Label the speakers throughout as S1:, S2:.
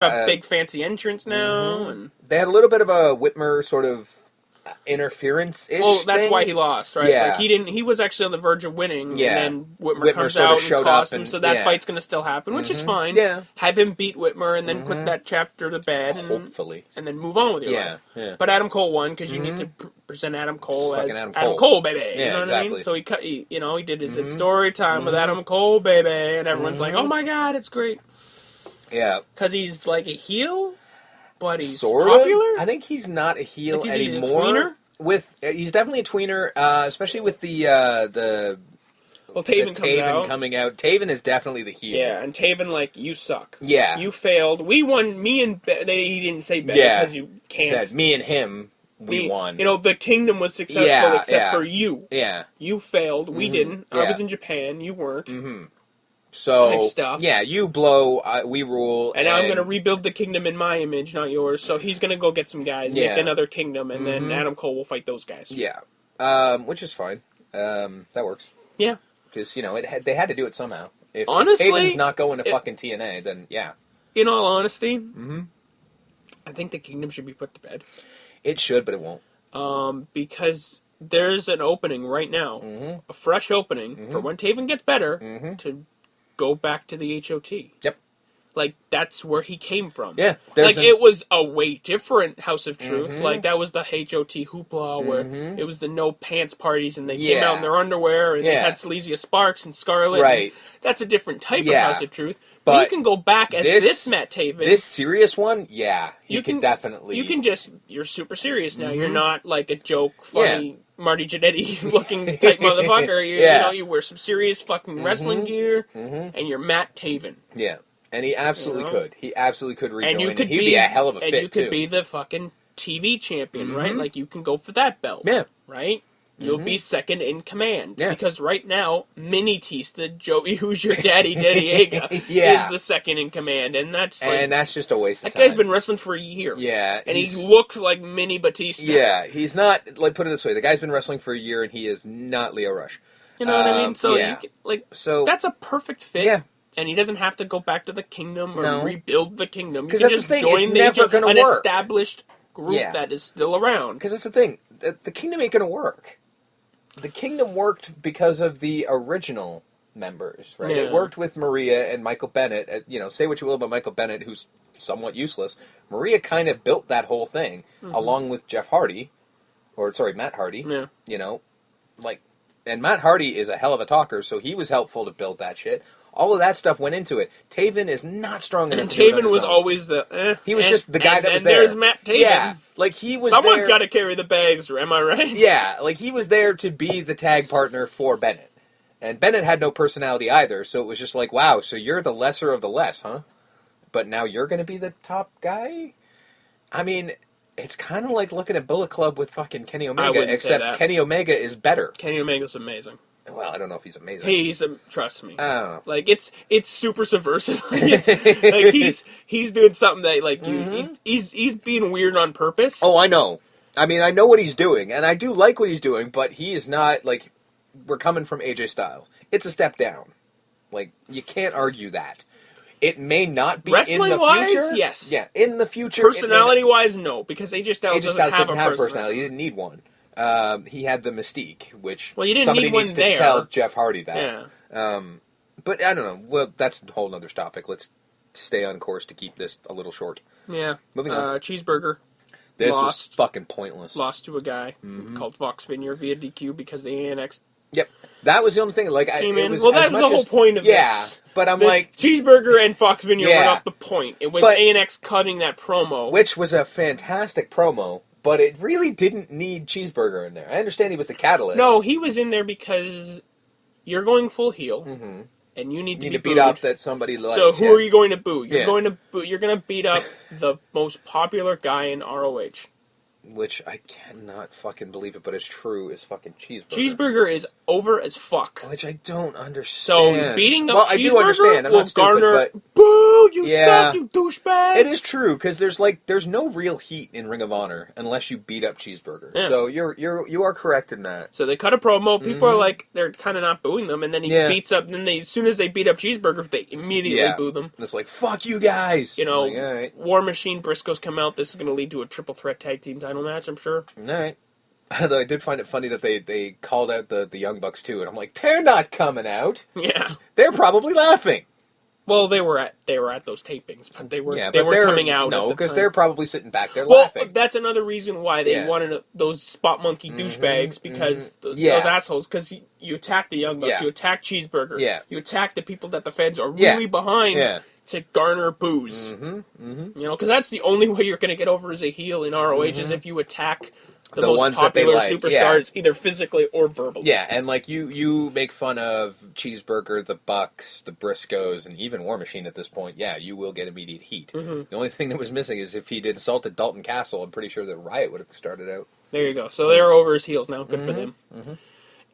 S1: a big fancy entrance now, and
S2: they had a little bit of a Whitmer sort of interference-ish.
S1: well, that's
S2: thing.
S1: why he lost, right?
S2: Yeah.
S1: Like he was actually on the verge of winning,
S2: Yeah.
S1: and then Whitmer
S2: Whitmer
S1: comes
S2: sort of
S1: out
S2: showed
S1: and costs
S2: up
S1: him,
S2: and-
S1: so that
S2: yeah.
S1: fight's going to still happen, which is fine.
S2: Yeah.
S1: Have him beat Whitmer, and then put that chapter to bed, and,
S2: Hopefully.
S1: and then move on with your
S2: Yeah,
S1: life.
S2: yeah.
S1: But Adam Cole won because you need to present Adam Cole
S2: It's
S1: as
S2: fucking
S1: Adam
S2: Adam
S1: Cole,
S2: Cole.
S1: baby.
S2: Yeah,
S1: You know what I mean?
S2: exactly.
S1: So he did his it's story time with Adam Cole, baby, and everyone's like, "Oh my god, it's great."
S2: Yeah.
S1: Because he's like a heel, but he's
S2: Sort
S1: popular.
S2: of. I think he's not a heel
S1: Like, he's a
S2: anymore.
S1: tweener?
S2: He's definitely a tweener, especially with the
S1: Well, Taven comes
S2: Taven
S1: out.
S2: coming out. Taven is definitely the heel.
S1: Yeah, and Taven, like, you suck.
S2: Yeah.
S1: You failed. We won, me and he didn't say Ben
S2: Yeah.
S1: because you
S2: He
S1: can't.
S2: said, me and him, we won.
S1: You know, the kingdom was successful
S2: Yeah,
S1: except
S2: yeah.
S1: for you.
S2: Yeah.
S1: You failed. We didn't. I
S2: Yeah.
S1: was in Japan. You weren't.
S2: So,
S1: type stuff.
S2: yeah, you blow, we rule.
S1: And now I'm going to rebuild the kingdom in my image, not yours. So he's going to go get some guys,
S2: Yeah.
S1: make another kingdom, and then Adam Cole will fight those guys.
S2: Yeah. Which is fine. That works.
S1: Yeah.
S2: Because, they had to do it somehow. If
S1: Honestly,
S2: Taven's not going to fucking TNA, then yeah.
S1: In all honesty, I think the kingdom should be put to bed.
S2: It should, but it won't.
S1: Because there's an opening right now, a fresh opening, for when Taven gets better, to go back to the HOT.
S2: Yep.
S1: Like, that's where he came from.
S2: Yeah.
S1: It was a way different House of Truth. Like, that was the HOT hoopla where it was the no pants parties and they came out in their underwear and they
S2: Yeah.
S1: had Sleazia Sparks and Scarlet.
S2: Right.
S1: And that's a different type
S2: Yeah.
S1: of House of Truth. But you can go back as this Matt Taven.
S2: This serious one, yeah. You can definitely.
S1: You're super serious now. You're not like a joke, funny Marty Jannetty looking type motherfucker. You wear some serious fucking wrestling gear and you're Matt Taven.
S2: Yeah. And he absolutely could. He absolutely could rejoin.
S1: And you could
S2: he'd be a hell of a fit,
S1: and you could
S2: too.
S1: be the fucking TV champion, right? Like, you can go for that belt.
S2: Yeah.
S1: Right? You'll be second in command.
S2: Yeah.
S1: Because right now, Mini Tista, Joey, who's your daddy, Diego,
S2: Yeah.
S1: is the second in command. And that's
S2: And that's just a waste of
S1: that
S2: time.
S1: guy's been wrestling for a year.
S2: Yeah.
S1: And he looks like Mini Batista.
S2: Yeah. He's not, put it this way. The guy's been wrestling for a year and he is not Leo Rush.
S1: You know what I mean? So,
S2: yeah.
S1: so that's a perfect fit.
S2: Yeah.
S1: And he doesn't have to go back to the kingdom or
S2: No.
S1: rebuild the kingdom. He
S2: 'Cause
S1: can
S2: that's
S1: just
S2: the thing,
S1: join
S2: it's
S1: the
S2: never gonna
S1: an
S2: work.
S1: established group
S2: Yeah.
S1: that is still around.
S2: Because that's the thing. The kingdom ain't going to work. The kingdom worked because of the original members, right?
S1: Yeah.
S2: It worked with Maria and Michael Bennett. Say what you will about Michael Bennett, who's somewhat useless. Maria kind of built that whole thing, along with Matt Hardy.
S1: Yeah.
S2: And Matt Hardy is a hell of a talker, so he was helpful to build that shit. All of that stuff went into it. Taven is not strong enough
S1: And
S2: to do it on
S1: Taven
S2: his
S1: was
S2: own.
S1: always the
S2: He was just the guy that was
S1: and
S2: there.
S1: there's Matt Taven.
S2: Yeah, he was
S1: Someone's
S2: there.
S1: got to carry the bags, am I right?
S2: Yeah, he was there to be the tag partner for Bennett. And Bennett had no personality either, so it was just like, wow, so you're the lesser of the less, huh? But now you're going to be the top guy? I mean, it's kind of like looking at Bullet Club with fucking Kenny Omega,
S1: wouldn't say
S2: except
S1: that.
S2: Kenny Omega is better.
S1: Kenny Omega's amazing.
S2: Well, I don't know if he's amazing.
S1: Trust me.
S2: I don't know.
S1: It's super subversive. He's doing something that he's being weird on purpose.
S2: Oh, I know. I mean, I know what he's doing, and I do like what he's doing, but he is not, we're coming from AJ Styles. It's a step down. You can't argue that. It may not be in the
S1: Wrestling-wise,
S2: future.
S1: yes.
S2: Yeah, in the future.
S1: Personality-wise, no, because AJ Styles
S2: AJ
S1: doesn't
S2: Styles
S1: have
S2: didn't
S1: a
S2: have
S1: personality.
S2: personality. He didn't need one. He had the mystique, which
S1: Well, you didn't
S2: somebody
S1: need one
S2: needs to
S1: there.
S2: tell Jeff Hardy that.
S1: Yeah.
S2: But I don't know. Well, that's a whole other topic. Let's stay on course to keep this a little short.
S1: Yeah.
S2: Moving on.
S1: Cheeseburger
S2: This was
S1: lost.
S2: fucking pointless.
S1: Lost to a guy called Fox Vineyard via DQ because the ANX
S2: Yep. That was the only thing.
S1: came in.
S2: It was
S1: Well,
S2: as
S1: that was
S2: much
S1: the whole
S2: as-
S1: point of
S2: yeah,
S1: this.
S2: but I'm
S1: The
S2: like,
S1: Cheeseburger and Fox Vineyard
S2: Yeah.
S1: were not the point. It was
S2: But-
S1: ANX cutting that promo.
S2: which was a fantastic promo, but it really didn't need Cheeseburger in there. I understand he was the catalyst.
S1: No, he was in there because you're going full heel, and you need to
S2: you
S1: be
S2: need to beat
S1: booed.
S2: up that somebody likes.
S1: So who
S2: yeah.
S1: are you going to boo? You're
S2: Yeah.
S1: going to boo. You're going to beat up the most popular guy in ROH.
S2: which I cannot fucking believe it, but it's true, is fucking Cheeseburger.
S1: Cheeseburger is over as fuck.
S2: Which I don't understand.
S1: So beating up Cheeseburger
S2: I do understand. I'm
S1: will
S2: not stupid,
S1: garner,
S2: but
S1: boo, you suck, you douchebag.
S2: It is true, because there's no real heat in Ring of Honor unless you beat up Cheeseburger. Yeah. So you are correct in that.
S1: So they cut a promo. People are like, they're kind of not booing them, and then he beats up. Then as soon as they beat up Cheeseburger, they immediately boo them.
S2: And it's like, fuck you guys.
S1: You know,
S2: like, all right.
S1: War Machine, Briscoes come out. This is going to lead to a triple threat tag team title match, I'm sure.
S2: All right. Although I did find it funny that they called out the Young Bucks too, and I'm like, they're not coming out.
S1: Yeah.
S2: They're probably laughing.
S1: Well, they were at those tapings, but they weren't coming out.
S2: No, because they're probably sitting back there
S1: laughing.
S2: laughing.
S1: Well, that's another reason why they wanted those spot monkey douchebags, because those assholes. Because you attack the Young Bucks, you attack Cheeseburger, you attack the people that the fans are really behind to garner boos. You know, because that's the only way you're going to get over as a heel in ROH is if you attack the most
S2: ones
S1: popular
S2: that they like.
S1: superstars, either physically or verbally.
S2: Yeah, and like you make fun of Cheeseburger, the Bucks, the Briscoes, and even War Machine at this point. Yeah, you will get immediate heat. The only thing that was missing is if he'd insulted Dalton Castle, I'm pretty sure that Riot would have started out.
S1: There you go. So they're over his heels now. Good for them.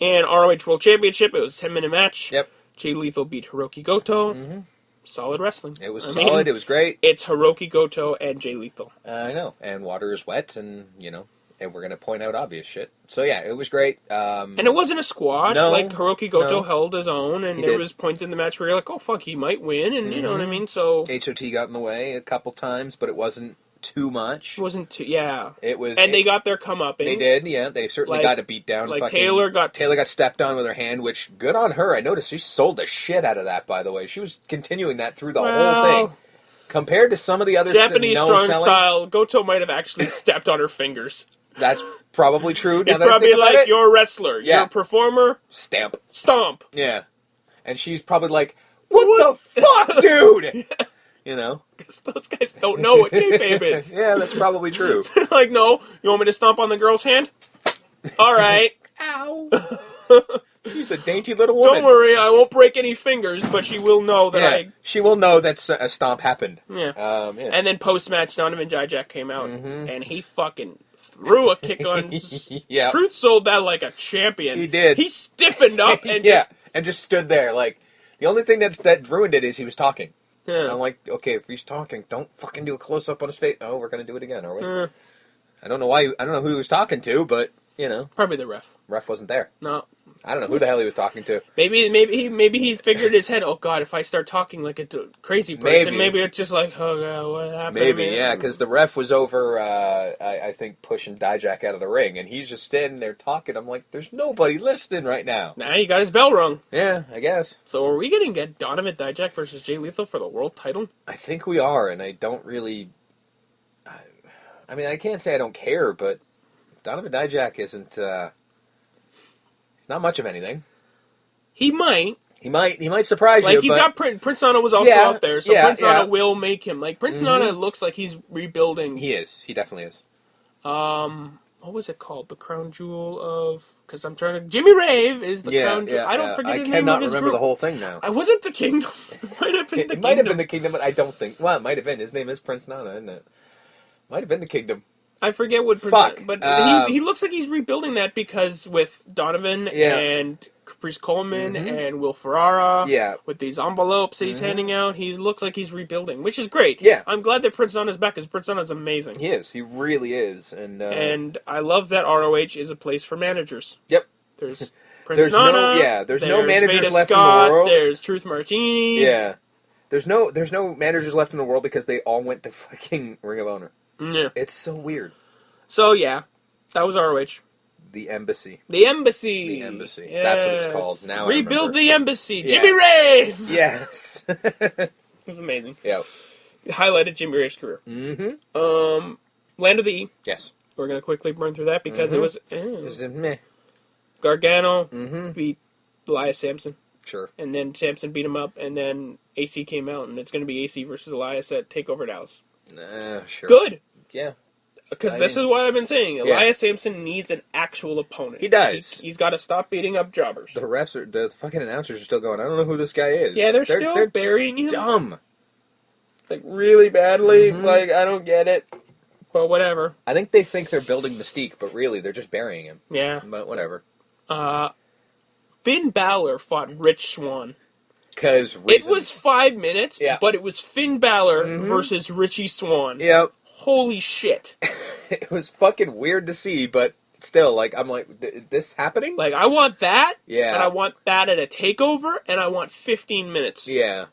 S1: And ROH World Championship, it was a 10-minute match.
S2: Yep.
S1: Jay Lethal beat Hiroki Goto. Solid wrestling.
S2: It was solid. It was great.
S1: It's Hiroki Goto and Jay Lethal.
S2: I know. And water is wet, and, you know, and we're going to point out obvious shit. So, yeah, it was great.
S1: And it wasn't a squash.
S2: No,
S1: like, Hiroki Goto held his own, and there was points in the match where you're like, oh, fuck, he might win, and you know what I mean? So
S2: HOT got in the way a couple times, but it wasn't too much.
S1: It wasn't too,
S2: It was...
S1: And they got their comeuppance.
S2: They did, yeah. They certainly got a beat down.
S1: Like, Taylor got
S2: stepped on with her hand, which, good on her. I noticed she sold the shit out of that, by the way. She was continuing that through the whole thing. Compared to some of the other
S1: Japanese strong style, Goto might have actually stepped on her fingers.
S2: That's probably true.
S1: It's probably like, you're a wrestler, you're a performer. Stomp.
S2: Yeah. And she's probably like, what the fuck, dude? You know?
S1: Because those guys don't know what kayfabe is.
S2: Yeah, that's probably true.
S1: Like, no, you want me to stomp on the girl's hand? All right.
S2: Ow. She's a dainty little woman.
S1: Don't worry, I won't break any fingers, but she will know that
S2: she will know that a stomp happened.
S1: Yeah. And then post-match, Donovan Dijak came out, and he fucking threw a kick on... Truth sold that like a champion.
S2: He did.
S1: He stiffened up and
S2: and just stood there. Like, the only thing that ruined it is he was talking.
S1: Yeah.
S2: And I'm like, okay, if he's talking, don't fucking do a close-up on his face. Oh, we're going to do it again, are we? I don't know why. I don't know who he was talking to, but, you know.
S1: Probably the ref.
S2: Ref wasn't there.
S1: No.
S2: I don't know who the hell he was talking to.
S1: Maybe he figured in his head, oh God, if I start talking like a crazy person, maybe it's just like, oh God, what happened?
S2: Maybe, yeah, because the ref was over, I think, pushing Dijak out of the ring, and he's just standing there talking. I'm like, there's nobody listening right now.
S1: Nah, he got his bell rung.
S2: Yeah, I guess.
S1: So are we going to get Donovan Dijak versus Jay Lethal for the world title?
S2: I think we are, and I don't really... I mean, I can't say I don't care, but Donovan Dijak isn't... not much of anything.
S1: He might.
S2: He might surprise you.
S1: Like, he's got Prince Nana was also out there, so Prince Nana will make him. Like, Prince Nana looks like he's rebuilding.
S2: He is. He definitely is.
S1: What was it called? The Crown Jewel of... Because I'm trying to... Jimmy Rave is the Crown Jewel. I don't forget his name of his
S2: I cannot remember the whole thing now.
S1: I wasn't the Kingdom. It might have been the Kingdom.
S2: It might have been the Kingdom, but I don't think... Well, it might have been. His name is Prince Nana, isn't it? Might have been the Kingdom.
S1: I forget what... But he looks like he's rebuilding that because with Donovan and Caprice Coleman and Will Ferrara, with these envelopes that he's handing out, he looks like he's rebuilding, which is great.
S2: Yeah.
S1: I'm glad that Prince Nana's back, because Prince Nana's amazing.
S2: He is. He really is. And
S1: I love that ROH is a place for managers.
S2: Yep.
S1: There's Prince Nana.
S2: There's no managers
S1: Veda
S2: left
S1: Scott,
S2: in the world.
S1: There's Truth Martini.
S2: Yeah. There's no managers left in the world because they all went to fucking Ring of Honor.
S1: Yeah.
S2: It's so weird.
S1: So, yeah. That was ROH.
S2: The Embassy.
S1: The Embassy.
S2: The Embassy.
S1: Yes.
S2: That's what it's called. Now
S1: Rebuild the Embassy.
S2: Yeah.
S1: Jimmy Rave!
S2: Yes.
S1: It was amazing.
S2: Yeah.
S1: It highlighted Jimmy Rave's career.
S2: Mm-hmm.
S1: Land of the E.
S2: Yes.
S1: We're going to quickly burn through that because it was...
S2: It was meh.
S1: Gargano beat Elias Sampson.
S2: Sure.
S1: And then Sampson beat him up, and then AC came out, and it's going to be AC versus Elias at TakeOver Dallas.
S2: Sure.
S1: Good.
S2: Yeah.
S1: Because this is what I've been saying. Elias Sampson needs an actual opponent.
S2: He does.
S1: He's got to stop beating up jobbers.
S2: The fucking announcers are still going, I don't know who this guy is.
S1: Yeah, they're still burying him.
S2: Dumb.
S1: Like, really badly. Like, I don't get it. But whatever.
S2: I think they think they're building Mystique, but really they're just burying him.
S1: Yeah.
S2: But whatever.
S1: Finn Balor fought Rich Swann.
S2: Because
S1: it was 5 minutes, but it was Finn Balor versus Richie Swann.
S2: Yep.
S1: Holy shit.
S2: It was fucking weird to see, but still, like, I'm like, this happening?
S1: Like, I want that,
S2: yeah.
S1: and I want that at a takeover, and I want 15 minutes.
S2: Yeah.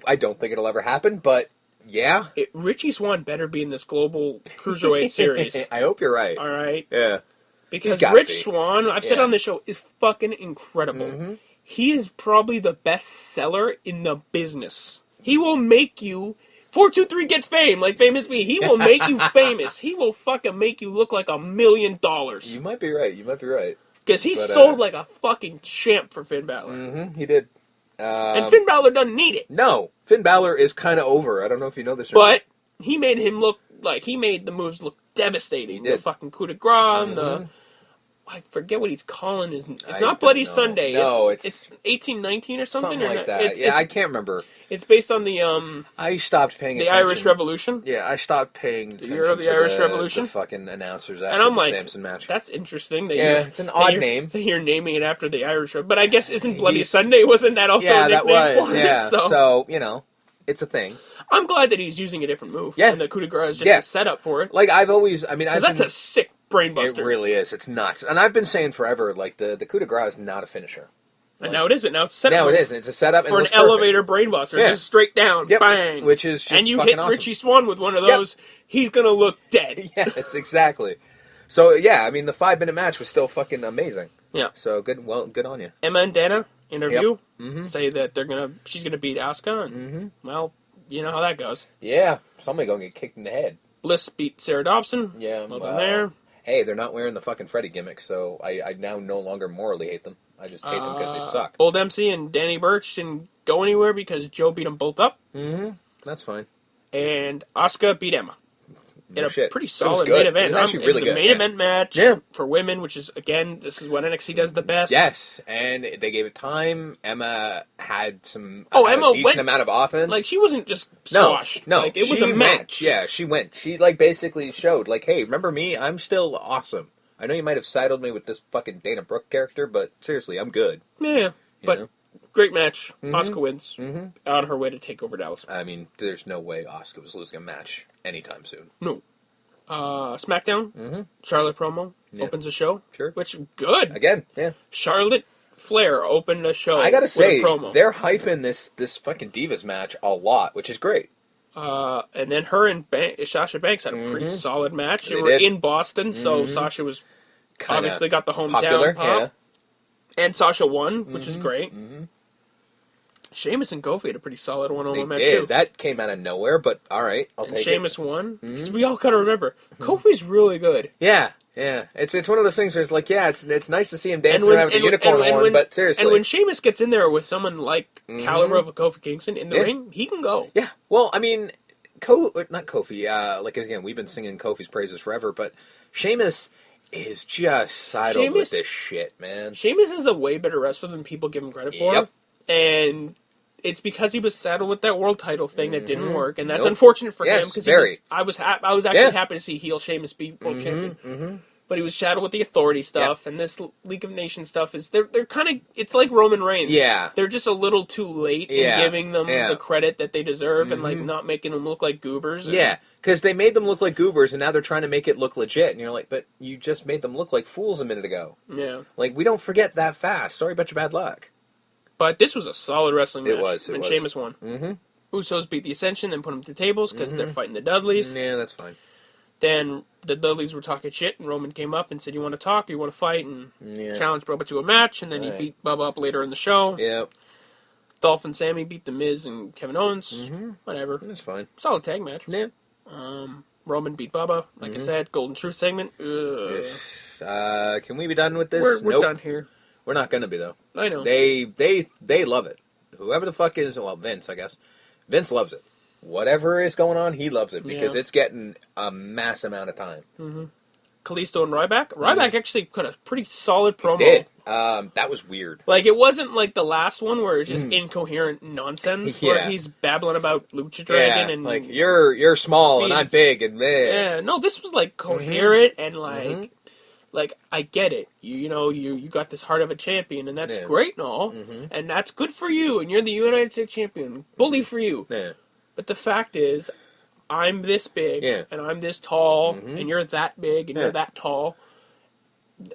S2: I don't think it'll ever happen, but yeah.
S1: Richie Swann better be in this global Cruiserweight series.
S2: I hope you're right.
S1: All right?
S2: Yeah.
S1: Because Rich Swann, I've said on the show, is fucking incredible. Mm-hmm. He is probably the best seller in the business. He will make you... 423 gets fame, like Famous Me. He will make you famous. He will fucking make you look like $1 million.
S2: You might be right.
S1: Because he sold like a fucking champ for Finn Balor.
S2: Mm-hmm, he did.
S1: And Finn Balor doesn't need it.
S2: No. Finn Balor is kind of over. I don't know if you know this or
S1: not. But he made him look like... He made the moves look devastating. The fucking coup de grace, the... I forget what he's calling his... It's not Bloody Sunday.
S2: No,
S1: it's 1819 or something?
S2: Something like that. I can't remember.
S1: It's based on the...
S2: I stopped paying attention.
S1: The Irish Revolution?
S2: Yeah, I stopped paying attention
S1: the year of the Irish Revolution?
S2: The fucking announcers after
S1: and I'm
S2: the Samson match.
S1: That's interesting.
S2: It's an odd name.
S1: You're naming it after the Irish... But I guess isn't Bloody Sunday? Wasn't that also a nickname for it?
S2: So, you know, it's a thing.
S1: I'm glad that he's using a different move.
S2: Yeah.
S1: And the coup de grace is just a setup for it.
S2: Like, I've always... I mean,
S1: because that's a sick brainbuster.
S2: It really is. It's nuts. And I've been saying forever, like, the coup de grace is not a finisher.
S1: And now it isn't. Now it's a setup.
S2: Now it is. It's a setup.
S1: For an elevator brainbuster. Yeah. Just straight down.
S2: Yep.
S1: Bang.
S2: Which is just
S1: and you hit
S2: awesome.
S1: Richie Swann with one of those, he's going to look dead.
S2: Yes, exactly. So, yeah, I mean, the 5-minute match was still fucking amazing.
S1: Yeah.
S2: So, good on you.
S1: Emma and Dana interview.
S2: Yep.
S1: Say that she's going to beat Asuka. And, well, you know how that goes.
S2: Yeah. Somebody going to get kicked in the head.
S1: Bliss beat Sarah Dobson.
S2: Yeah.
S1: Nothing there.
S2: Hey, they're not wearing the fucking Freddy gimmick, so I now no longer morally hate them. I just hate them because they suck.
S1: Bull Dempsey and Danny Burch didn't go anywhere because Joe beat them both up.
S2: Mm-hmm. That's fine.
S1: And Asuka beat Emma.
S2: No shit.
S1: Pretty solid main event.
S2: It was actually really good.
S1: It was a main event match for women, which is, again, this is what NXT does the best.
S2: Yes, and they gave it time. Emma had some
S1: Emma
S2: decent amount of offense.
S1: Like, she wasn't just squashed.
S2: No,
S1: like, it was a match.
S2: Yeah, she went. She, like, basically showed, like, hey, remember me? I'm still awesome. I know you might have sidled me with this fucking Dana Brooke character, but seriously, I'm good.
S1: Yeah, but...
S2: know?
S1: Great match.
S2: Mm-hmm.
S1: Asuka wins.
S2: Mm-hmm.
S1: On her way to take over Dallas.
S2: I mean, there's no way Asuka was losing a match anytime soon.
S1: No. SmackDown, Charlotte promo opens the show.
S2: Sure.
S1: Which, good.
S2: Again, yeah.
S1: Charlotte Flair opened the show.
S2: I gotta say,
S1: with a promo.
S2: They're hyping this fucking Divas match a lot, which is great.
S1: And then her and Sasha Banks had a pretty solid match. They were in Boston, so Sasha was obviously got the hometown
S2: popular,
S1: pop.
S2: yeah.
S1: And Sasha won, which is great. Sheamus and Kofi had a pretty solid one-on-one match,
S2: did.
S1: too.
S2: That came out of nowhere, but all right, I'll take
S1: Sheamus won. Because we all gotta remember, Kofi's really good.
S2: Yeah. It's one of those things where it's like, yeah, it's nice to see him dancing around with the unicorn horn, but seriously.
S1: And when Sheamus gets in there with someone like caliber of a Kofi Kingston in the ring, he can go.
S2: Yeah. Well, I mean, not Kofi. Like, again, we've been singing Kofi's praises forever, but Sheamus is just sidled with this shit, man.
S1: Sheamus is a way better wrestler than people give him credit for.
S2: Yep.
S1: And it's because he was saddled with that world title thing that didn't work, and that's unfortunate for him because I was actually happy to see heel Sheamus be world champion. But he was saddled with the authority stuff, and this League of Nations stuff is they're kind of, it's like Roman Reigns.
S2: Yeah,
S1: they're just a little too late in giving them the credit that they deserve, and like not making them look like goobers.
S2: Yeah, because they made them look like goobers, and now they're trying to make it look legit, and you're like, but you just made them look like fools a minute ago.
S1: Yeah,
S2: like we don't forget that fast. Sorry about your bad luck.
S1: But this was a solid wrestling match.
S2: It was.
S1: Sheamus won. Usos beat the Ascension and put them through tables because they're fighting the Dudleys.
S2: Yeah, that's fine.
S1: Then the Dudleys were talking shit, and Roman came up and said, you want to talk, or you want to fight? And challenged Bubba to a match, and then he beat Bubba up later in the show.
S2: Yep.
S1: Dolph and Sammy beat The Miz and Kevin Owens. Whatever.
S2: That's fine.
S1: Solid tag match.
S2: Yeah.
S1: Roman beat Bubba, like I said. Golden Truth segment.
S2: Can we be done with this?
S1: We're done here.
S2: We're not going to be, though.
S1: I know.
S2: They love it. Whoever the fuck is, well, Vince, I guess. Vince loves it. Whatever is going on, he loves it because it's getting a mass amount of time.
S1: Kalisto and Ryback. Ryback actually cut a pretty solid promo.
S2: He did. That was weird.
S1: Like, it wasn't like the last one where it's just incoherent nonsense, where he's babbling about Lucha Dragon and
S2: like you're small and I'm big and
S1: yeah. No, this was like coherent and like. Like, I get it. You got this heart of a champion, and that's great and all, and that's good for you, and you're the United States champion. Bully for you.
S2: Yeah.
S1: But the fact is, I'm this big, and I'm this tall, and you're that big, and you're that tall,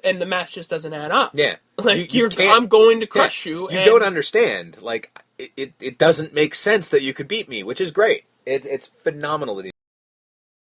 S1: and the match just doesn't add up.
S2: Yeah.
S1: Like, I'm going to crush you.
S2: You don't understand. Like, it doesn't make sense that you could beat me, which is great. It's phenomenal that